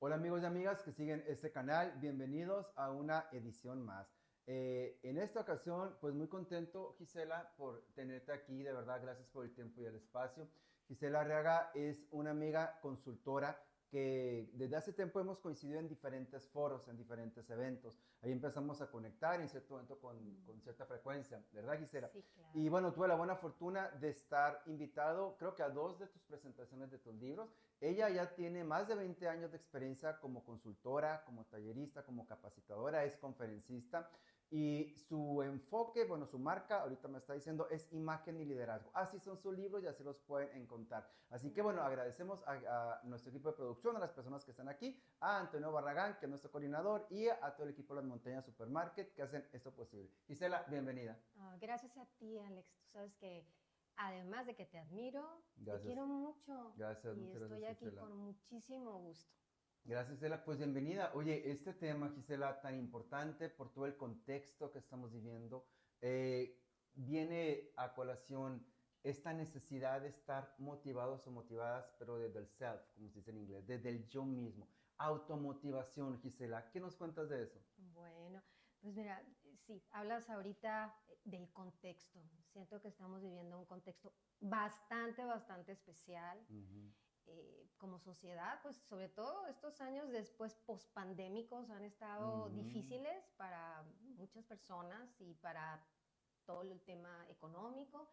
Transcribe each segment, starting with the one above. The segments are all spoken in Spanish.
Hola amigos y amigas que siguen este canal, bienvenidos a una edición más. En esta ocasión, pues muy contento, Gisela, por tenerte aquí, de verdad, gracias por el tiempo y el espacio. Gisela Arriaga es una amiga consultora que desde hace tiempo hemos coincidido en diferentes foros, en diferentes eventos. Ahí empezamos a conectar en cierto momento con cierta frecuencia, ¿verdad, Gisela? Sí, Y claro. bueno, tuve la buena fortuna de estar invitado, creo que a dos de tus presentaciones de tus libros. Ella ya tiene más de 20 años de experiencia como consultora, como tallerista, como capacitadora, es conferencista y su enfoque, bueno, su marca, ahorita me está diciendo, es imagen y liderazgo. Así son sus libros y así los pueden encontrar. Así que bueno, agradecemos a nuestro equipo de producción, a las personas que están aquí, a Antonio Barragán, que es nuestro coordinador, y a todo el equipo de las Montañas Supermarket que hacen esto posible. Gisela, bienvenida. Gracias a ti, Alex. Tú sabes que además de que te admiro, te Gracias, quiero mucho gracias, y muchas gracias, estoy aquí Gisela. con muchísimo gusto. Gracias, Gisela. Pues bienvenida. Oye, este tema, Gisela, tan importante por todo el contexto que estamos viviendo, viene a colación esta necesidad de estar motivados o motivadas, pero desde el self, como se dice en inglés, desde el yo mismo. Automotivación, Gisela. ¿Qué nos cuentas de eso? Bueno, pues mira, sí, hablas ahorita del contexto. Siento que estamos viviendo un contexto bastante especial. Ujú, Como sociedad, pues sobre todo estos años después pospandémicos han estado ujú, difíciles para muchas personas y para todo el tema económico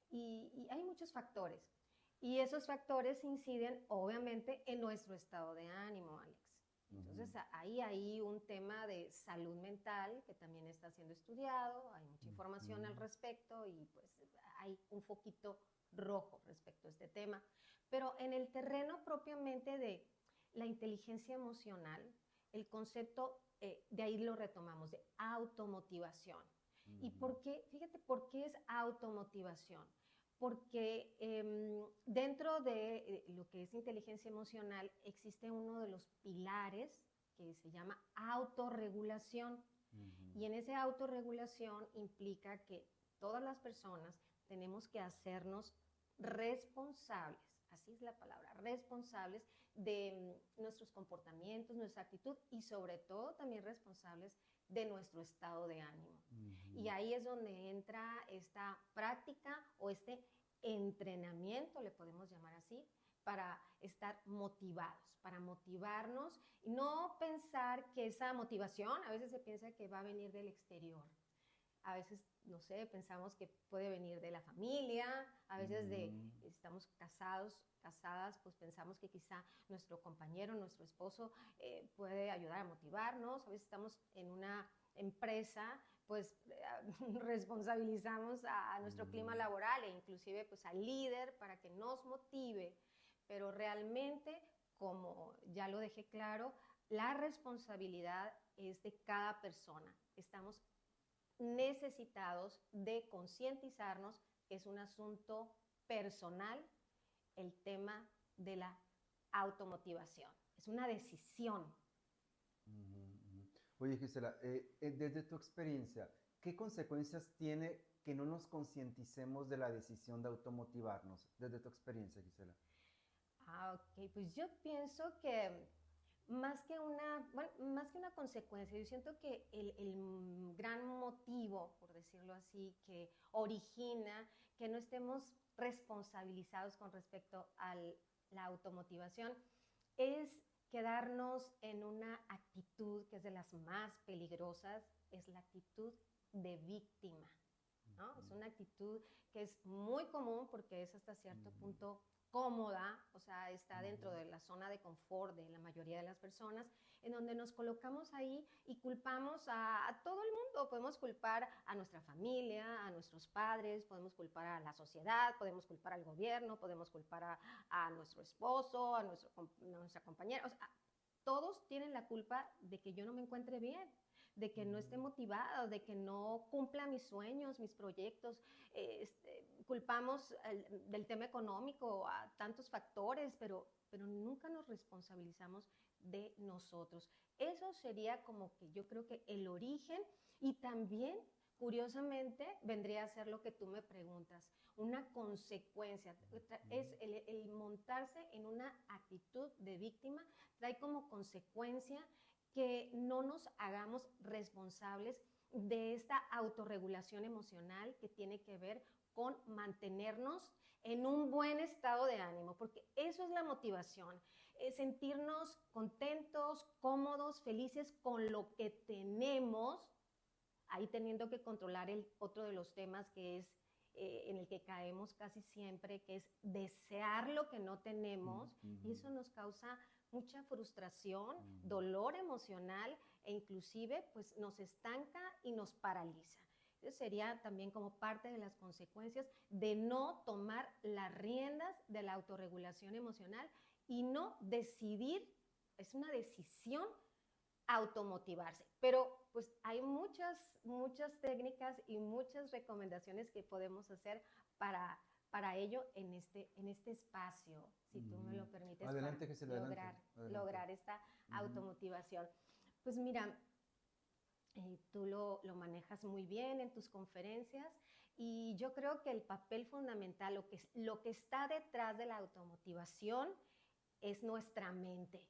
y hay muchos factores. Y esos factores inciden obviamente en nuestro estado de ánimo, Alex. ujú, Entonces ahí hay un tema de salud mental que también está siendo estudiado, hay mucha información al ujú, respecto y pues hay un foquito rojo respecto a este tema. Pero en el terreno propiamente de la inteligencia emocional, el concepto, de ahí lo retomamos, de automotivación. ¿Y ujú, por qué? Fíjate, ¿por qué es automotivación? Porque dentro de lo que es inteligencia emocional existe uno de los pilares que se llama autorregulación. ujú, Y en esa autorregulación implica que todas las personas tenemos que hacernos responsables, así es la palabra, responsables de nuestros comportamientos, nuestra actitud y sobre todo también responsables de nuestro estado de ánimo. Y ujú. ahí es donde entra esta práctica o este entrenamiento, le podemos llamar así, para estar motivados, para motivarnos y no pensar que esa motivación a veces se piensa que va a venir del exterior. A veces, no sé, pensamos que puede venir de la familia, a veces Ujú, de estamos casados, casadas, pues pensamos que quizá nuestro compañero, nuestro esposo puede ayudar a motivarnos, a veces estamos en una empresa, pues responsabilizamos a nuestro clima ujú. laboral e inclusive pues al líder para que nos motive, pero realmente, como ya lo dejé claro, la responsabilidad es de cada persona. Estamos necesitados de concientizarnos que es un asunto personal el tema de la automotivación. Es una decisión. Ujú, ujú. Oye, Gisela, desde tu experiencia, ¿qué consecuencias tiene que no nos concienticemos de la decisión de automotivarnos? Desde tu experiencia, Gisela. Ok, pues yo pienso que más que una consecuencia, yo siento que el gran motivo, por decirlo así, que origina que no estemos responsabilizados con respecto a la automotivación es quedarnos en una actitud que es de las más peligrosas, es la actitud de víctima. ¿No? Es una actitud que es muy común porque es hasta cierto Ujú, punto cómoda, o sea, está dentro ujú, de la zona de confort de la mayoría de las personas, en donde nos colocamos ahí y culpamos a todo el mundo. Podemos culpar a nuestra familia, a nuestros padres, podemos culpar a la sociedad, podemos culpar al gobierno, podemos culpar a nuestro esposo, nuestra compañera. O sea, todos tienen la culpa de que yo no me encuentre bien, de que no esté ujú, motivada, de que no cumpla mis sueños, mis proyectos. Culpamos del tema económico a tantos factores, pero nunca nos responsabilizamos de nosotros. Eso sería como que yo creo que el origen y también, curiosamente, vendría a ser lo que tú me preguntas. una consecuencia. Es el montarse en una actitud de víctima, trae como consecuencia que no nos hagamos responsables de esta autorregulación emocional que tiene que ver con mantenernos en un buen estado de ánimo, porque eso es la motivación, sentirnos contentos, cómodos, felices con lo que tenemos, ahí teniendo que controlar el otro de los temas que es en el que caemos casi siempre, que es desear lo que no tenemos, y eso nos causa mucha frustración, dolor emocional, e inclusive pues nos estanca y nos paraliza. Eso sería también como parte de las consecuencias de no tomar las riendas de la autorregulación emocional y no decidir, es una decisión, automotivarse. Pero pues hay muchas técnicas y muchas recomendaciones que podemos hacer para ello en este espacio, si tú me lo permites, adelante, para Gisela, lograr esta automotivación. Pues mira, tú lo manejas muy bien en tus conferencias y yo creo que el papel fundamental, lo que está detrás de la automotivación es nuestra mente.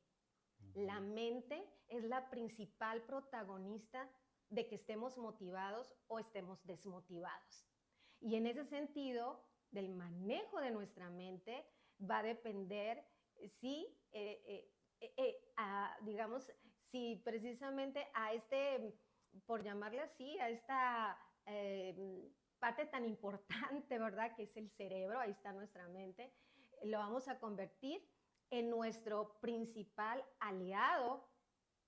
La mente es la principal protagonista de que estemos motivados o estemos desmotivados. Y en ese sentido, del manejo de nuestra mente va a depender si, digamos, si precisamente por llamarle así, a esta parte tan importante, ¿verdad? Que es el cerebro, ahí está nuestra mente, lo vamos a convertir en nuestro principal aliado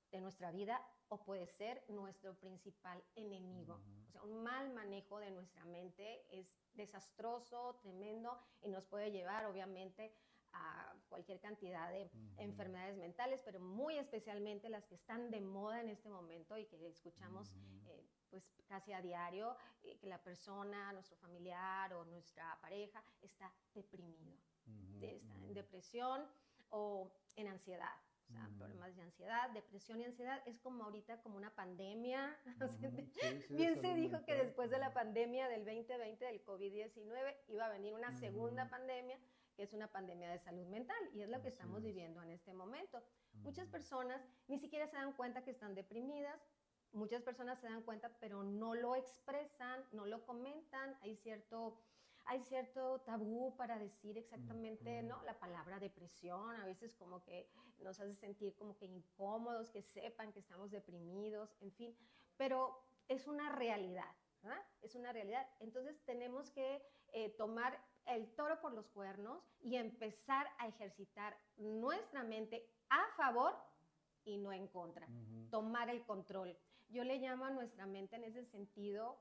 de nuestra vida o puede ser nuestro principal enemigo. O sea, un mal manejo de nuestra mente es desastroso, tremendo y nos puede llevar obviamente a cualquier cantidad de enfermedades mentales, pero muy especialmente las que están de moda en este momento y que escuchamos pues casi a diario, que la persona, nuestro familiar o nuestra pareja está deprimido, está en depresión o en ansiedad. O sea, problemas de ansiedad, depresión y ansiedad es como ahorita como una pandemia. Bien se dijo que después de la pandemia del 2020 del COVID-19 iba a venir una segunda pandemia, que es una pandemia de salud mental, y es lo que estamos viviendo en este momento. Muchas personas ni siquiera se dan cuenta que están deprimidas, muchas personas se dan cuenta, pero no lo expresan, no lo comentan, hay cierto tabú para decir exactamente, ¿no? La palabra depresión, a veces como que nos hace sentir como que incómodos, que sepan que estamos deprimidos, en fin, pero es una realidad, ¿verdad? Es una realidad. Entonces tenemos que tomar el toro por los cuernos y empezar a ejercitar nuestra mente a favor y no en contra. Tomar el control. Yo le llamo a nuestra mente en ese sentido,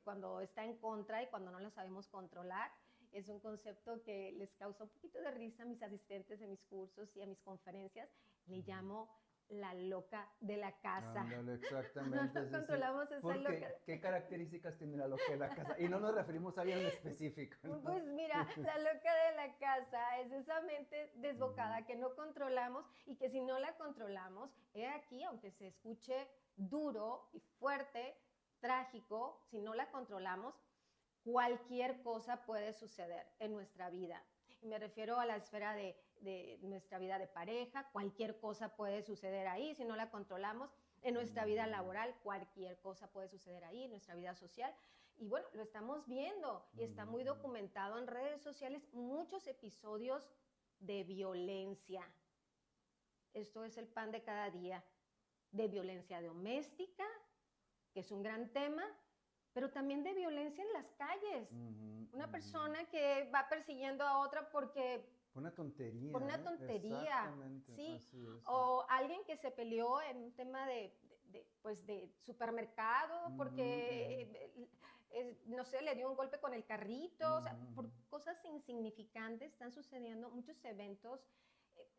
cuando está en contra y cuando no la sabemos controlar, es un concepto que les causa un poquito de risa a mis asistentes de mis cursos y a mis conferencias. Le llamo la loca de la casa. Ándale, exactamente. No controlamos esa loca. ¿Qué características tiene la loca de la casa? Y no nos referimos a alguien en específico, ¿no? Pues mira, la loca de la casa es esa mente desbocada que no controlamos y que si no la controlamos, he aquí, aunque se escuche duro y fuerte, trágico, si no la controlamos, cualquier cosa puede suceder en nuestra vida. Y me refiero a la esfera de nuestra vida de pareja, cualquier cosa puede suceder ahí si no la controlamos. En nuestra vida laboral, cualquier cosa puede suceder ahí, en nuestra vida social. Y bueno, lo estamos viendo y está muy documentado en redes sociales, muchos episodios de violencia. Esto es el pan de cada día, de violencia doméstica, que es un gran tema, pero también de violencia en las calles. Una persona que va persiguiendo a otra porque... Por una tontería. Por una tontería, exactamente, sí. Así es. O alguien que se peleó en un tema de supermercado porque, no sé, le dio un golpe con el carrito. O sea, por cosas insignificantes están sucediendo muchos eventos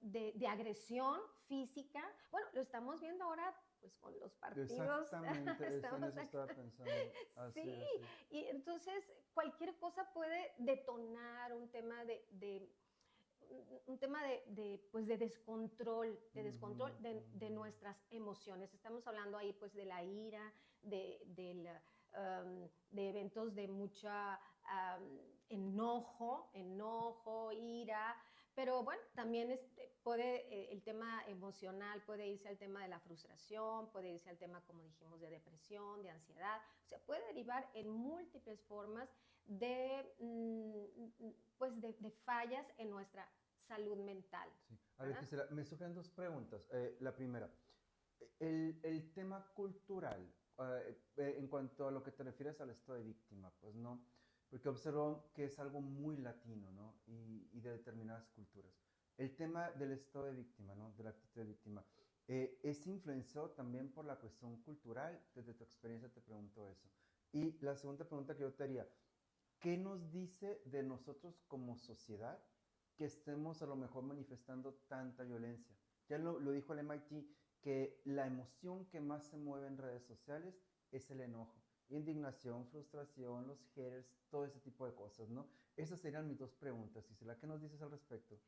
de agresión física. Bueno, lo estamos viendo ahora pues con los partidos. Exactamente, en eso estaba pensando. Así sí, es. Y entonces cualquier cosa puede detonar un tema de descontrol, de nuestras emociones. Estamos hablando ahí pues de la ira, de eventos de mucha enojo, ira, pero bueno, también el tema emocional puede irse al tema de la frustración, puede irse al tema, como dijimos, de depresión, de ansiedad, o sea, puede derivar en múltiples formas pues de fallas en nuestra salud mental. Sí. A ver, Gisela, me surgen dos preguntas. La primera, el tema cultural, en cuanto a lo que te refieres al estado de víctima, pues no, porque observo que es algo muy latino, ¿no? Y de determinadas culturas. El tema del estado de víctima, ¿no? De la actitud de víctima, ¿es influenciado también por la cuestión cultural? Desde tu experiencia te pregunto eso. Y la segunda pregunta que yo te haría, ¿qué nos dice de nosotros como sociedad que estemos a lo mejor manifestando tanta violencia? Ya lo dijo el MIT, que la emoción que más se mueve en redes sociales es el enojo. Indignación, frustración, los haters, todo ese tipo de cosas, ¿no? Esas serían mis dos preguntas. Gisela, ¿qué nos dices al respecto?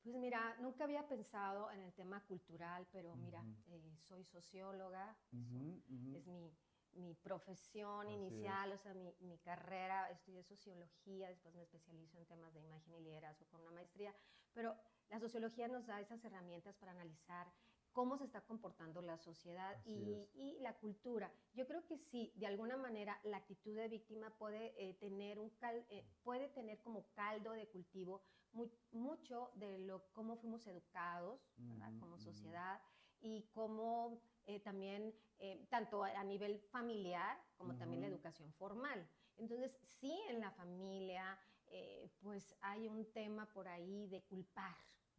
Pues mira, nunca había pensado en el tema cultural, pero mira, Ujú, soy socióloga, ujú, ujú. es mi profesión Así es. inicial, o sea, mi carrera, estudié sociología, después me especializo en temas de imagen y liderazgo con una maestría, pero la sociología nos da esas herramientas para analizar cómo se está comportando la sociedad Así es. y la cultura. Yo creo que sí, de alguna manera la actitud de víctima puede, puede tener como caldo de cultivo mucho de cómo fuimos educados, ¿verdad? Ujú, Como ujú, sociedad y cómo también, tanto a nivel familiar como también la ujú, educación formal. Entonces, sí, en la familia, pues hay un tema por ahí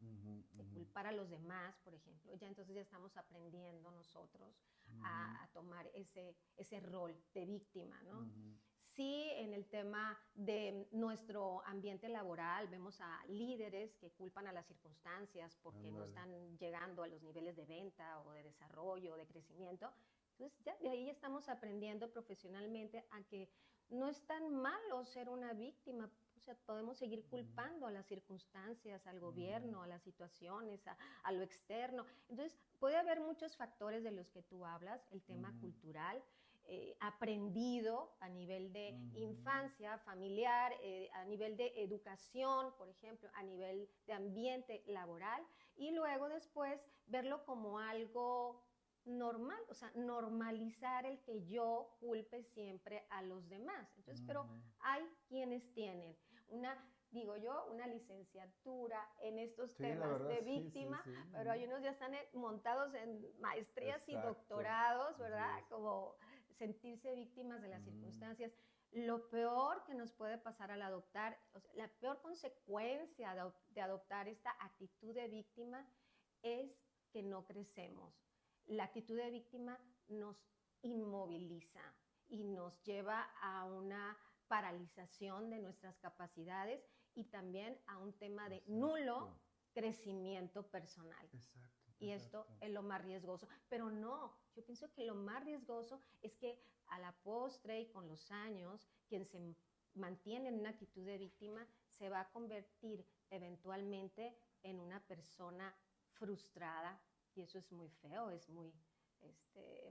ujú, de ujú, culpar a los demás, por ejemplo. Ya entonces ya estamos aprendiendo nosotros ujú, a tomar ese rol de víctima, ¿no? ujú. Sí, en el tema de nuestro ambiente laboral, vemos a líderes que culpan a las circunstancias porque no Ándale. están llegando a los niveles de venta o de desarrollo o de crecimiento. Entonces, ya de ahí estamos aprendiendo profesionalmente a que no es tan malo ser una víctima. O sea, podemos seguir Ujú, culpando a las circunstancias, al ujú, gobierno, a las situaciones, a lo externo. Entonces, puede haber muchos factores de los que tú hablas, el tema ujú, cultural, aprendido a nivel de ujú, infancia, familiar, a nivel de educación, por ejemplo, a nivel de ambiente laboral, y luego después verlo como algo normal, o sea, normalizar el que yo culpe siempre a los demás. Entonces, pero ujú. hay quienes tienen una, digo yo, una licenciatura en estos Sí, la temas verdad, de sí, sí, víctima, sí. pero hay Ujú. unos ya están montados en maestrías y Exacto. doctorados, Así ¿verdad? es. Como sentirse víctimas de las Ujú, circunstancias. Lo peor que nos puede pasar al adoptar, o sea, la peor consecuencia de adoptar esta actitud de víctima es que no crecemos. La actitud de víctima nos inmoviliza y nos lleva a una paralización de nuestras capacidades y también a un tema de exacto. nulo crecimiento personal. Exacto, Y esto exacto. es lo más riesgoso. Pero no, yo pienso que lo más riesgoso es que a la postre y con los años, quien se mantiene en una actitud de víctima se va a convertir eventualmente en una persona frustrada y eso es muy feo, es muy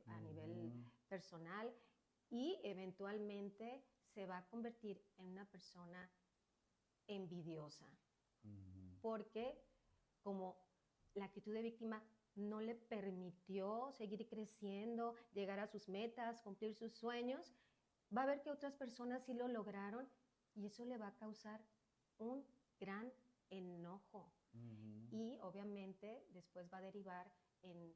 a nivel Ujú, personal y eventualmente se va a convertir en una persona envidiosa ujú. porque como la actitud de víctima no le permitió seguir creciendo, llegar a sus metas, cumplir sus sueños, va a ver que otras personas sí lo lograron y eso le va a causar un gran enojo. Ujú, Y obviamente después va a derivar en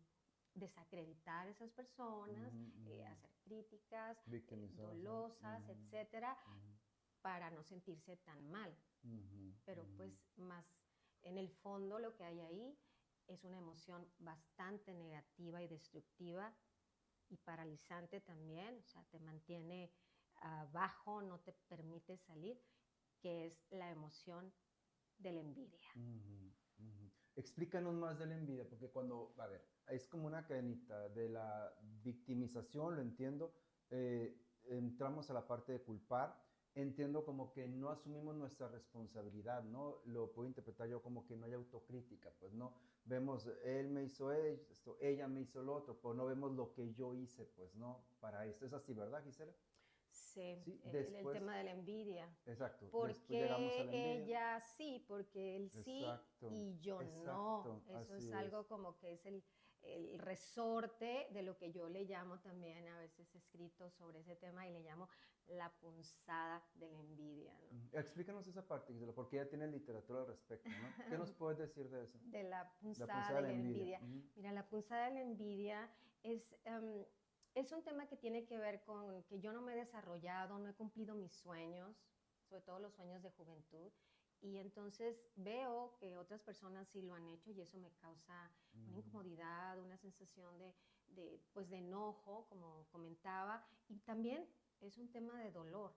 desacreditar a esas personas, ujú, ujú. hacer críticas Victimizarse. dolosas, Ujú, etcétera, ujú, para no sentirse tan mal. ujú, Pero ujú. pues más en el fondo lo que hay ahí es una emoción bastante negativa y destructiva y paralizante también, o sea, te mantiene abajo, no te permite salir, que es la emoción de la envidia. Ujú, ujú. Explícanos más de la envidia, porque cuando, a ver, es como una cadenita de la victimización, lo entiendo, entramos a la parte de culpar, entiendo como que no asumimos nuestra responsabilidad, ¿no? Lo puedo interpretar yo como que no hay autocrítica, pues no, vemos, él me hizo esto, ella me hizo lo otro, pero no vemos lo que yo hice, pues no, para esto. Es así, ¿verdad, Gisela? Sí, ¿sí? el tema de la envidia. Exacto, después llegamos a Porque la envidia. ella sí, porque él sí Exacto, y yo no. exacto, Eso así es es. algo como que es el resorte de lo que yo le llamo también, a veces he escrito sobre ese tema y le llamo la punzada de la envidia, ¿no? Explícanos esa parte, Gisela, porque ella tiene literatura al respecto, ¿no? ¿Qué nos puedes decir de eso? De la La punzada punzada de de la la envidia. envidia. Mira, la punzada de la envidia es un tema que tiene que ver con que yo no me he desarrollado, no he cumplido mis sueños, sobre todo los sueños de juventud, y entonces veo que otras personas sí lo han hecho y eso me causa una incomodidad, una sensación pues de enojo, como comentaba, y también es un tema de dolor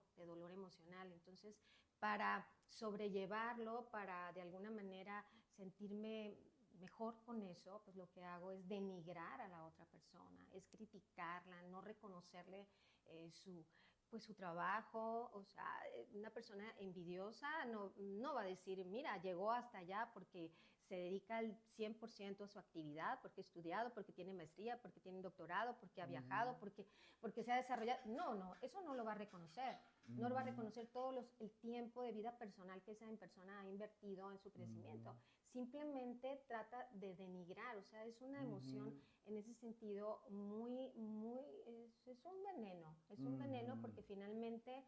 emocional. Entonces, para sobrellevarlo, para de alguna manera sentirme mejor con eso, pues lo que hago es denigrar a la otra persona, es criticarla, no reconocerle su, pues su trabajo. O sea, una persona envidiosa no va a decir, mira, llegó hasta allá porque se dedica al 100% a su actividad, porque ha estudiado, porque tiene maestría, porque tiene doctorado, porque ha viajado, porque se ha desarrollado. No, eso no lo va a reconocer. No lo va a reconocer el tiempo de vida personal que esa persona ha invertido en su crecimiento. Simplemente trata de denigrar, o sea, es una emoción en ese sentido es un veneno porque finalmente,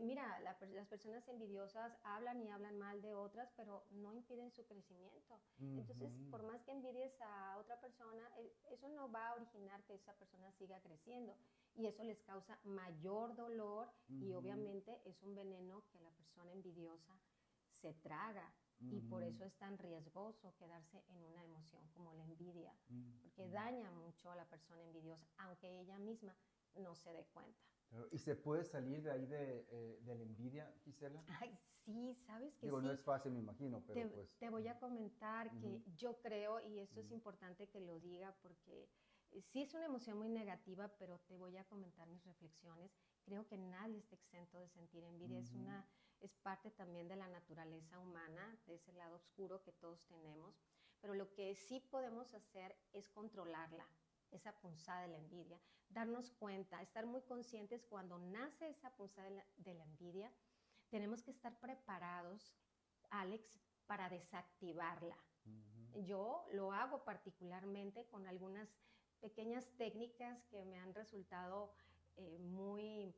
mira, las personas envidiosas hablan y hablan mal de otras, pero no impiden su crecimiento. Entonces, por más que envidies a otra persona, eso no va a originar que esa persona siga creciendo y eso les causa mayor dolor y obviamente es un veneno que la persona envidiosa se traga. Y por eso es tan riesgoso quedarse en una emoción como la envidia, porque daña mucho a la persona envidiosa, aunque ella misma no se dé cuenta. ¿Y se puede salir de ahí de la envidia, Gisela? Ay, sí, sabes que Digo, sí. no es fácil, me imagino, pero pues... Te voy a comentar que yo creo, y esto es importante que lo diga porque sí es una emoción muy negativa, pero te voy a comentar mis reflexiones. Creo que nadie está exento de sentir envidia. Es parte también de la naturaleza humana, de ese lado oscuro que todos tenemos. Pero lo que sí podemos hacer es controlarla, esa punzada de la envidia, darnos cuenta, estar muy conscientes cuando nace esa punzada de la envidia. Tenemos que estar preparados, Alex, para desactivarla. Yo lo hago particularmente con algunas pequeñas técnicas que me han resultado muy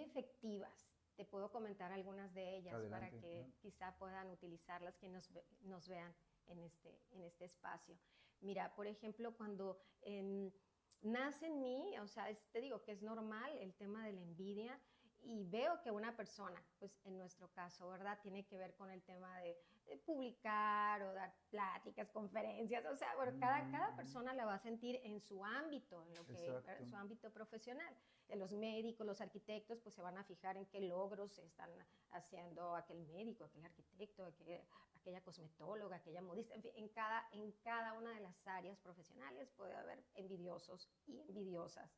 efectivas. Te puedo comentar algunas de ellas. Adelante, para que quizá puedan utilizarlas, que nos vean en este espacio. Mira, por ejemplo, cuando nace en mí, o sea, te digo que es normal el tema de la envidia, y veo que una persona, pues en nuestro caso, ¿verdad? Tiene que ver con el tema de publicar o dar pláticas, conferencias, o sea, bueno, cada persona la va a sentir en su ámbito, en su ámbito profesional. Los médicos, los arquitectos, pues se van a fijar en qué logros están haciendo aquel médico, aquel arquitecto, aquella cosmetóloga, aquella modista, en fin, en cada una de las áreas profesionales puede haber envidiosos y envidiosas.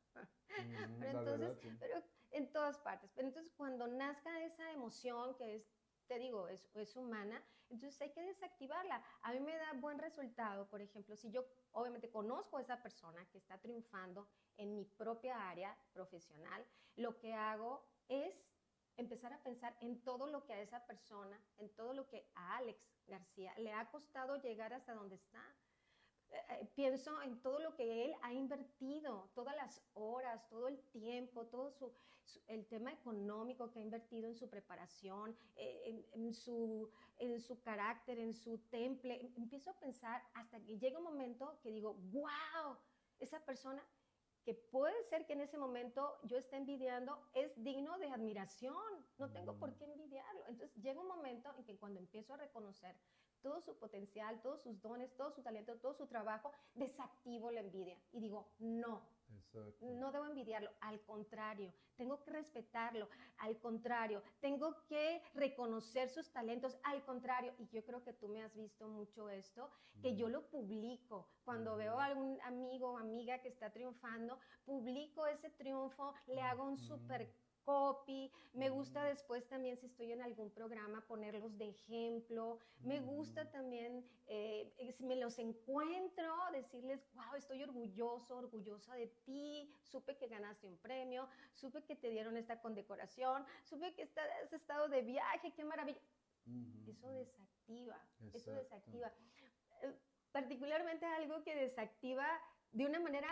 Pero entonces, pero en todas partes. Pero entonces, cuando nazca esa emoción que es, te digo, es humana, entonces hay que desactivarla. A mí me da buen resultado, por ejemplo, si yo obviamente conozco a esa persona que está triunfando en mi propia área profesional, lo que hago es empezar a pensar en todo lo que a esa persona, en todo lo que a Alex García le ha costado llegar hasta donde está. Pienso en todo lo que él ha invertido, todas las horas, todo el tiempo, todo el tema económico que ha invertido en su preparación, en su carácter, en su temple. Empiezo a pensar hasta que llega un momento que digo, wow, esa persona que puede ser que en ese momento yo esté envidiando, es digno de admiración, no tengo por qué envidiarlo. Entonces llega un momento en que cuando empiezo a reconocer todo su potencial, todos sus dones, todo su talento, todo su trabajo, desactivo la envidia y digo, no, no debo envidiarlo, al contrario, tengo que respetarlo, al contrario, tengo que reconocer sus talentos, al contrario, y yo creo que tú me has visto mucho esto, que yo lo publico, cuando veo a algún amigo o amiga que está triunfando, publico ese triunfo, le hago un súper copy, me gusta después también si estoy en algún programa ponerlos de ejemplo, me gusta también si me los encuentro decirles, wow, estoy orgulloso, orgullosa de ti, supe que ganaste un premio, supe que te dieron esta condecoración, supe que has estado de viaje, qué maravilla. Eso desactiva, eso desactiva. Particularmente algo que desactiva de una manera,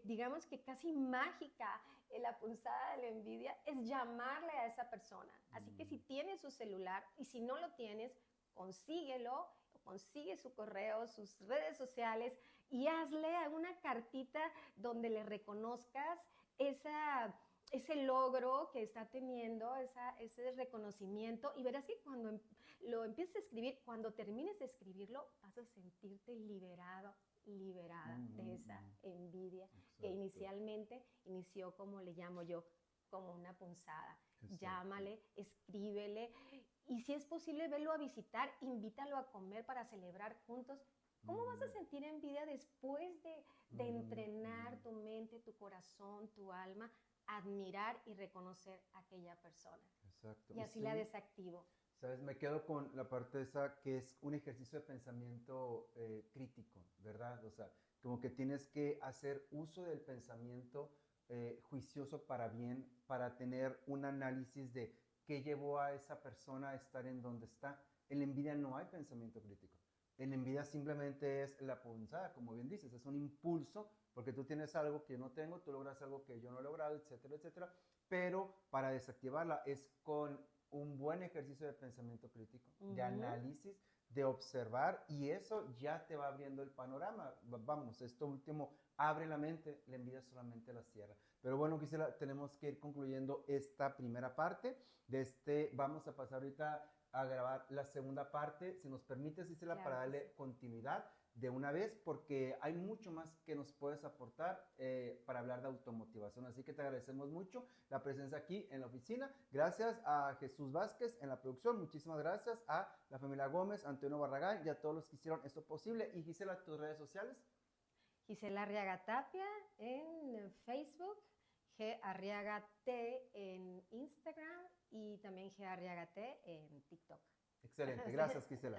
digamos que casi mágica, la punzada de la envidia, es llamarle a esa persona. Así que si tienes su celular y si no lo tienes, consíguelo, consigue su correo, sus redes sociales y hazle una cartita donde le reconozcas ese logro que está teniendo, ese reconocimiento, y verás que cuando lo empieces a escribir, cuando termines de escribirlo, vas a sentirte liberada de esa envidia que inicialmente inició, como le llamo yo, como una punzada. Llámale, escríbele, y si es posible, velo a visitar, invítalo a comer para celebrar juntos. ¿Cómo vas a sentir envidia después de entrenar tu mente, tu corazón, tu alma, admirar y reconocer a aquella persona? Exacto. Y así la desactivo. ¿Sabes? Me quedo con la parte esa que es un ejercicio de pensamiento crítico, ¿verdad? O sea, como que tienes que hacer uso del pensamiento juicioso para bien, para tener un análisis de qué llevó a esa persona a estar en donde está. En la envidia no hay pensamiento crítico. En la envidia simplemente es la punzada, como bien dices, es un impulso, porque tú tienes algo que yo no tengo, tú logras algo que yo no he logrado, etcétera, etcétera. Pero para desactivarla es con un buen ejercicio de pensamiento crítico, de análisis, de observar, y eso ya te va abriendo el panorama. Vamos, esto último abre la mente, la envidia solamente la cierra. Pero bueno, Gisela, tenemos que ir concluyendo esta primera parte. Vamos a pasar ahorita a grabar la segunda parte. Si nos permites, Gisela, claro, para darle continuidad de una vez, porque hay mucho más que nos puedes aportar para hablar de automotivación. Así que te agradecemos mucho la presencia aquí en la oficina. Gracias a Jesús Vázquez en la producción. Muchísimas gracias a la familia Gómez, Antonio Barragán y a todos los que hicieron esto posible. Y Gisela, tus redes sociales. Gisela Arriaga Tapia en Facebook, G Arriaga T en Instagram y también G Arriaga T en TikTok. Excelente, gracias, Gisela.